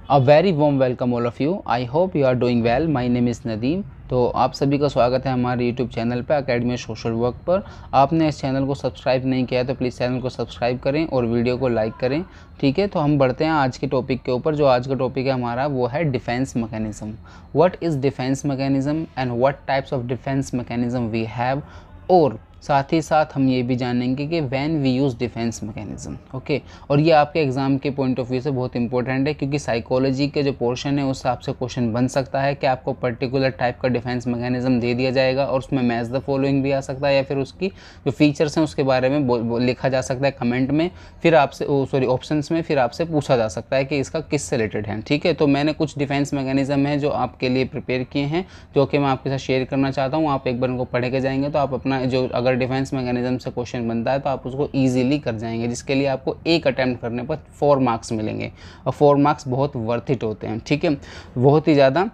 A very warm welcome all of you. I hope you are doing well. My name is Nadeem. तो आप सभी का स्वागत है हमारे यूट्यूब चैनल पे अकेडमी सोशल वर्क पर। आपने इस चैनल को सब्सक्राइब नहीं किया है तो प्लीज़ चैनल को सब्सक्राइब करें और वीडियो को लाइक करें। ठीक है, तो हम बढ़ते हैं आज के टॉपिक के ऊपर। जो आज का टॉपिक है हमारा वो है defence mechanism. What is defence mechanism and what types of defence mechanism we have, और साथ ही साथ हम ये भी जानेंगे कि when we use defence mechanism. Okay, और ये आपके एग्ज़ाम के पॉइंट ऑफ व्यू से बहुत इंपॉर्टेंट है, क्योंकि साइकोलॉजी के जो पोर्शन है उस हिसाब से क्वेश्चन बन सकता है कि आपको पर्टिकुलर टाइप का डिफेंस मैकेनिज़्म दे दिया जाएगा और उसमें मैच द फॉलोइंग भी आ सकता है, या फिर उसकी जो फीचर्स हैं उसके बारे में लिखा जा सकता है कमेंट में, फिर आपसे ऑप्शंस में, फिर आपसे पूछा जा सकता है कि इसका किससे रिलेटेड है। ठीक है, तो मैंने कुछ डिफेंस मैकेनिज़्म है जो आपके लिए प्रिपेयर किए हैं, जो कि मैं आपके साथ शेयर करना चाहता हूँ। आप एक बार उनको पढ़ के जाएंगे तो आप अपना जो अगर डिफेंस मैकेनिज्म से क्वेश्चन बनता है तो आप उसको इजीली कर जाएंगे, जिसके लिए आपको एक अटेम्प्ट करने पर 4 मार्क्स मिलेंगे, और 4 मार्क्स बहुत वर्थ इट होते हैं। ठीक है, बहुत ही ज़्यादा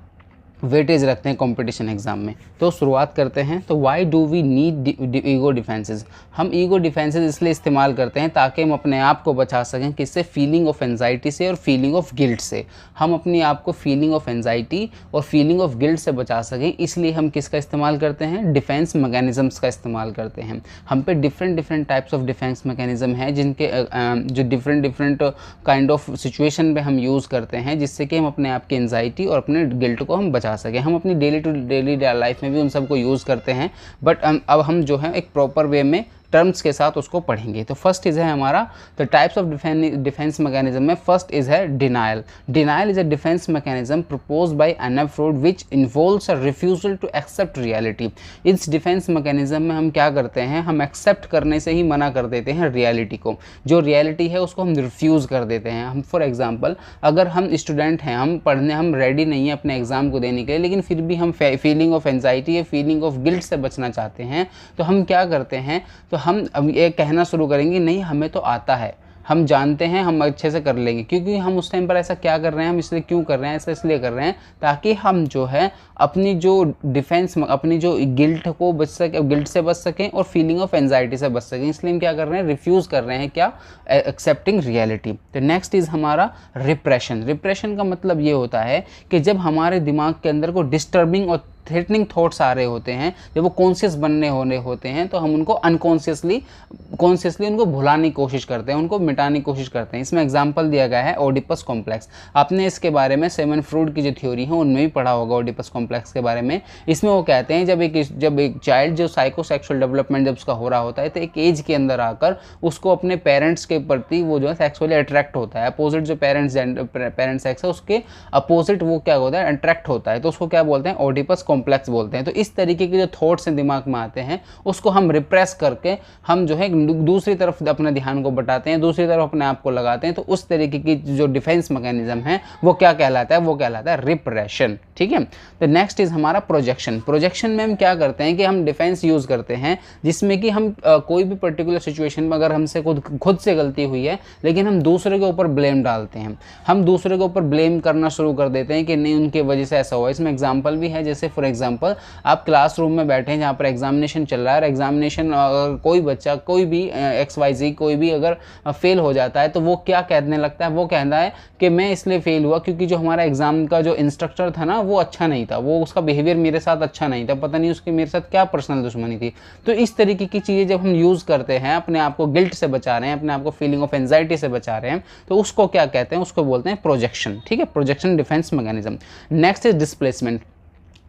वेटेज रखते हैं कंपटीशन एग्जाम में। तो शुरुआत करते हैं। तो why do we need ego defences. हम ईगो डिफेंसेस इसलिए इस्तेमाल करते हैं ताकि हम अपने आप को बचा सकें किससे, फीलिंग ऑफ एंजाइटी से और फीलिंग ऑफ गिल्ट से। हम अपने आप को फीलिंग ऑफ एंजाइटी और फीलिंग ऑफ गिल्ट से बचा सकें, इसलिए हम किसका इस्तेमाल करते हैं, डिफेंस मैकेनिज़म्स का इस्तेमाल करते हैं। हम पे different types of defence mechanism है, जिनके जो डिफरेंट काइंड ऑफ सिचुएशन पे हम यूज़ करते हैं, जिससे कि हम अपने आप की एंजाइटी और अपने गिल्ट को हम बचा सके। हम अपनी डेली टू डेली लाइफ में भी उन सबको यूज़ करते हैं, बट अब हम जो है एक प्रॉपर वे में टर्म्स के साथ उसको पढ़ेंगे। तो फर्स्ट इज है हमारा the types of defence mechanism में फर्स्ट इज है denial. Denial is a defence mechanism proposed by Anna Freud which involves a refusal to accept reality. इस डिफेंस मैकेनिज्म में हम क्या करते हैं, हम एक्सेप्ट करने से ही मना कर देते हैं रियलिटी को। जो रियलिटी है उसको हम रिफ्यूज़ कर देते हैं। हम फॉर एग्जाम्पल अगर हम स्टूडेंट हैं, हम रेडी नहीं है अपने एग्जाम को देने के लिए, लेकिन फिर भी हम फीलिंग ऑफ एंजाइटी या फीलिंग ऑफ गिल्ट से बचना चाहते हैं, तो हम क्या करते हैं, तो हम अब ये कहना शुरू करेंगे, नहीं हमें तो आता है, हम जानते हैं, हम अच्छे से कर लेंगे। क्योंकि हम उस टाइम पर ऐसा क्या कर रहे हैं, हम इसलिए क्यों कर रहे हैं, ऐसा इसलिए कर रहे हैं ताकि हम जो है अपनी जो डिफेंस, अपनी जो गिल्ट को बच सके, गिल्ट से बच सकें और फीलिंग ऑफ एंजाइटी से बच सकें। इसलिए हम क्या कर रहे हैं, रिफ्यूज़ कर रहे हैं क्या, एक्सेप्टिंग रियलिटी। तो नेक्स्ट इज़ हमारा रिप्रेशन। रिप्रेशन का मतलब ये होता है कि जब हमारे दिमाग के अंदर को डिस्टर्बिंग और थ्रेटनिंग थॉट्स आ रहे होते हैं, जब वो कॉन्शियस बनने होने होते हैं, तो हम उनको कॉन्शियसली उनको भुलाने की कोशिश करते हैं, उनको मिटाने की कोशिश करते हैं। इसमें एग्जांपल दिया गया है ओडिपस कॉम्प्लेक्स। आपने इसके बारे में सेवन फ्रूड की जो थ्योरी है उनमें भी पढ़ा होगा ओडिपस कॉम्प्लेक्स के बारे में। इसमें वो कहते हैं जब एक चाइल्ड जो साइकोसेक्सुअल डेवलपमेंट जब उसका हो रहा होता है, तो एक एज के अंदर आकर उसको अपने पेरेंट्स के प्रति वो जो है सेक्सुअली अट्रैक्ट होता है। अपोजिट जो पेरेंट्स सेक्स है उसके अपोजिट वो क्या होता है, अट्रैक्ट होता है, तो उसको क्या बोलते हैं, ओडिपस कॉम्प्लेक्स बोलते हैं। तो इस तरीके के जो थॉट्स हैं दिमाग में आते हैं, उसको हम रिप्रेस करके हम जो है दूसरी तरफ अपने ध्यान को बटाते हैं, दूसरी तरफ अपने आप को लगाते हैं। तो उस तरीके की जो डिफेंस मैकेनिज्म है वो क्या कहलाता है, वो कहलाता है रिप्रेशन। ठीक है, तो नेक्स्ट इज हमारा प्रोजेक्शन। प्रोजेक्शन में हम क्या करते हैं कि हम डिफेंस यूज करते हैं, जिसमें कि हम कोई भी पर्टिकुलर सिचुएशन में अगर हमसे खुद से गलती हुई है, लेकिन हम दूसरे के ऊपर ब्लेम डालते हैं, हम दूसरे के ऊपर ब्लेम करना शुरू कर देते हैं कि नहीं उनके वजह से ऐसा हुआ। इसमें एग्जाम्पल भी है, जैसे फॉर एग्जाम्पल आप क्लासरूम में बैठे हैं जहाँ पर एग्जामिनेशन चल रहा है, और एग्जामिनेशन कोई बच्चा कोई भी XYZ कोई भी अगर फेल हो जाता है, तो वो क्या कहने लगता है, वो कहता है कि मैं इसलिए फेल हुआ क्योंकि जो हमारा एग्जाम का जो इंस्ट्रक्टर था ना वो अच्छा नहीं था, वो उसका बिहेवियर मेरे साथ अच्छा नहीं था, पता नहीं उसकी मेरे साथ क्या पर्सनल दुश्मनी थी। तो इस तरीके की चीज़ें जब हम यूज़ करते हैं, अपने आप को गिल्ट से बचा रहे हैं, अपने आप को फीलिंग ऑफ एंजाइटी से बचा रहे हैं, तो उसको क्या कहते हैं, उसको बोलते हैं प्रोजेक्शन। ठीक है, projection defence mechanism. Next is displacement.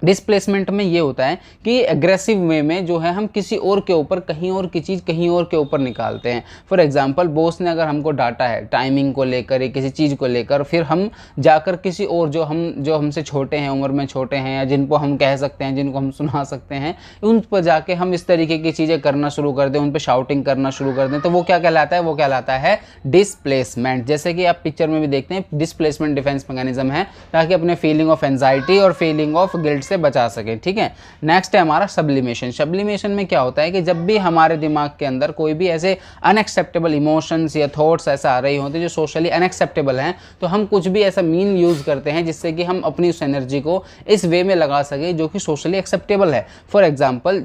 Displacement में ये होता है कि एग्रेसिव वे में जो है हम किसी और के ऊपर, कहीं और की चीज़ कहीं और के ऊपर निकालते हैं। फॉर एग्जांपल बॉस ने अगर हमको डांटा है टाइमिंग को लेकर या किसी चीज़ को लेकर, फिर हम जाकर किसी और जो हमसे छोटे हैं, उम्र में छोटे हैं, या जिनको हम कह सकते हैं, जिनको हम सुना सकते हैं, उन पर जाके हम इस तरीके की चीज़ें करना शुरू कर दें, उन पर शाउटिंग करना शुरू कर दें, तो वो क्या कहलाता है, वो कहलाता है डिस्प्लेसमेंट। जैसे कि आप पिक्चर में भी देखते हैं, डिस्प्लेसमेंट डिफेंस मैकेनिज्म है ताकि अपने फीलिंग ऑफ एंजाइटी और फीलिंग ऑफ गिल्ट से बचा सकें, ठीक है। नेक्स्ट है हमारा सब्लिमेशन। सब्लिमेशन में क्या होता है कि जब भी हमारे दिमाग के अंदर कोई भी ऐसे अनएक्सेप्टेबल इमोशंस या थॉट्स ऐसा आ रही होते हैं जो सोशली अनएक्सेप्टेबल हैं, तो हम कुछ भी ऐसा मीन यूज़ करते हैं जिससे कि हम अपनी उस एनर्जी को इस वे में लगा सकें जो कि सोशली एक्सेप्टेबल है। फॉर एग्जाम्पल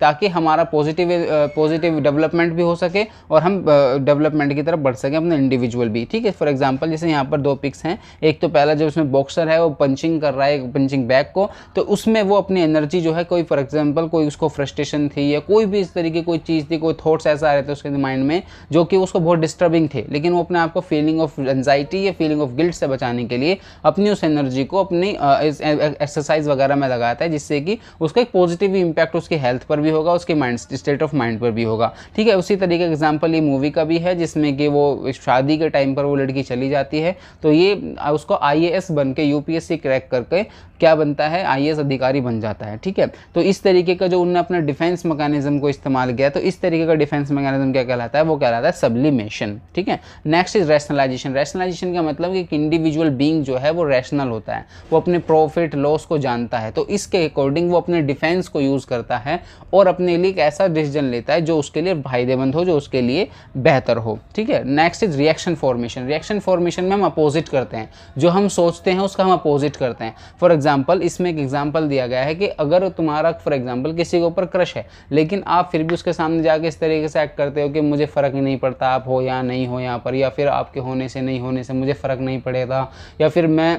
ताकि हमारा पॉजिटिव डेवलपमेंट भी हो सके और हम डेवलपमेंट की तरफ बढ़ सकें अपने इंडिविजुअल भी, ठीक है। फॉर एग्जाम्पल जैसे यहाँ पर 2 पिक्स हैं, एक तो पहला जो उसमें बॉक्सर है वो पंचिंग कर रहा है पंचिंग बैग को, तो उसमें वो अपनी एनर्जी जो है कोई फॉर एग्जाम्पल कोई उसको फ्रस्ट्रेशन थी या कोई भी इस तरीके कोई चीज़ थी, कोई थॉट्स ऐसा आ रहे थे उसके माइंड में जो कि उसको बहुत डिस्टर्बिंग थे, लेकिन वो अपने आप को फीलिंग ऑफ एंजाइटी या फीलिंग ऑफ गिल्ट से बचाने के लिए अपनी उस एनर्जी को अपनी एक्सरसाइज वगैरह में लगाता है, जिससे कि उसका एक पॉजिटिव इम्पैक्ट उसकी हेल्थ पर भी होगा, उसके माइंड स्टेट ऑफ माइंड पर भी होगा, ठीक है। उसी तरीके का एग्जाम्पल ये मूवी का भी है जिसमें कि वो शादी के टाइम पर वो लड़की चली जाती है, तो ये उसको IAS बन के UPSC क्रैक करके क्या बनता है, IAS अधिकारी बन जाता है, ठीक है। तो इस तरीके का जो उन्होंने अपना डिफेंस मैकेनिज्म को इस्तेमाल किया, तो इस तरीके का डिफेंस मैकेनिज्म क्या कहलाता है, वो कहलाता है सब्लिमेशन, ठीक है। Next is rationalisation. रैशनलाइजेशन का मतलब कि एक इंडिविजुअल बीइंग जो है वो रैशनल होता है, वो अपने प्रॉफिट लॉस को जानता है, तो इसके अकॉर्डिंग वो अपने डिफेंस को यूज़ करता है और अपने लिए एक ऐसा डिसीजन लेता है जो उसके लिए फायदेमंद हो, जो उसके लिए बेहतर हो, ठीक है। Next is reaction formation. Reaction formation में हम अपोजिट करते हैं, जो हम सोचते हैं उसका हम अपोजिट करते हैं। फॉर एग्जाम्पल इसमें एक एग्जाम्पल दिया गया है कि अगर तुम्हारा फॉर एग्जाम्पल किसी के ऊपर क्रश है, लेकिन आप फिर भी उसके सामने जाके इस तरीके से एक्ट करते हो कि मुझे फ़र्क ही नहीं पड़ता आप हो या नहीं हो यहाँ पर, या फिर आपके होने से नहीं होने से मुझे फ़र्क नहीं पड़ेगा, या फिर मैं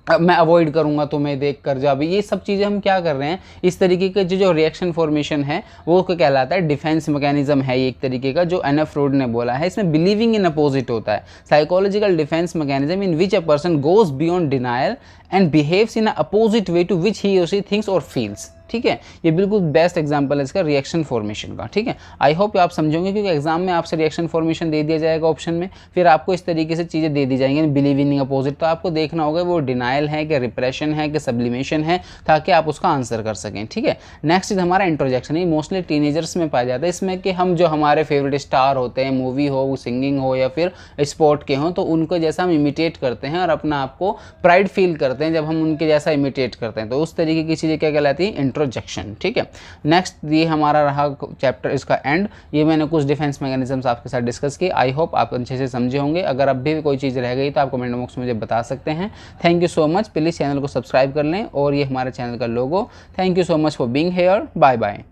अवॉइड करूंगा तुम्हें देख कर, जब ये सब चीज़ें हम क्या कर रहे हैं, इस तरीके के जो रिएक्शन फॉर्मेशन है वो कहलाता है डिफेंस मैकेनिज्म है। ये एक तरीके का जो एन एफ फ्रॉइड ने बोला है, इसमें बिलीविंग इन अपोजिट होता है। Psychological defence mechanism in which a person goes beyond denial and behaves in a opposite way to which he और शी थिंक्स और फील्स, ठीक है। ये बिल्कुल बेस्ट एग्जांपल है इसका रिएक्शन फॉर्मेशन का, ठीक है। आई होप आप समझोगे, क्योंकि एग्जाम में आपसे रिएक्शन फॉर्मेशन दे दिया जाएगा ऑप्शन में, फिर आपको इस तरीके से चीज़ें दे दी जाएंगी बिलीव इन अपोजिट, तो आपको देखना होगा वो डिनाइल है कि रिप्रेशन है कि सब्लिमेशन है, ताकि आप उसका आंसर कर सकें, ठीक है। नेक्स्ट इज हमारा इंट्रोजेक्शन। ये मोस्टली टीनेजर्स में पाया जाता है, इसमें कि हम जो हमारे फेवरेट स्टार होते हैं, मूवी हो, सिंगिंग हो या फिर स्पोर्ट के हों, तो उनको जैसा हम इमिटेट करते हैं और अपना आपको प्राइड फील करते हैं जब हम उनके जैसा इमिटेट करते हैं, तो उस तरीके की चीज़ें क्या कहलाती है, इंट्रोजेक्शन, ठीक है। नेक्स्ट ये हमारा रहा चैप्टर इसका एंड। ये मैंने कुछ डिफेंस मैकेनिज्म्स आपके साथ डिस्कस किए। आई होप आप अच्छे से समझे होंगे। अगर अब भी कोई चीज़ रह गई तो आप कमेंट बॉक्स में मुझे बता सकते हैं। Thank you so much. Please channel को सब्सक्राइब कर लें और ये हमारे चैनल का logo. Thank you so much for being here. Bye bye.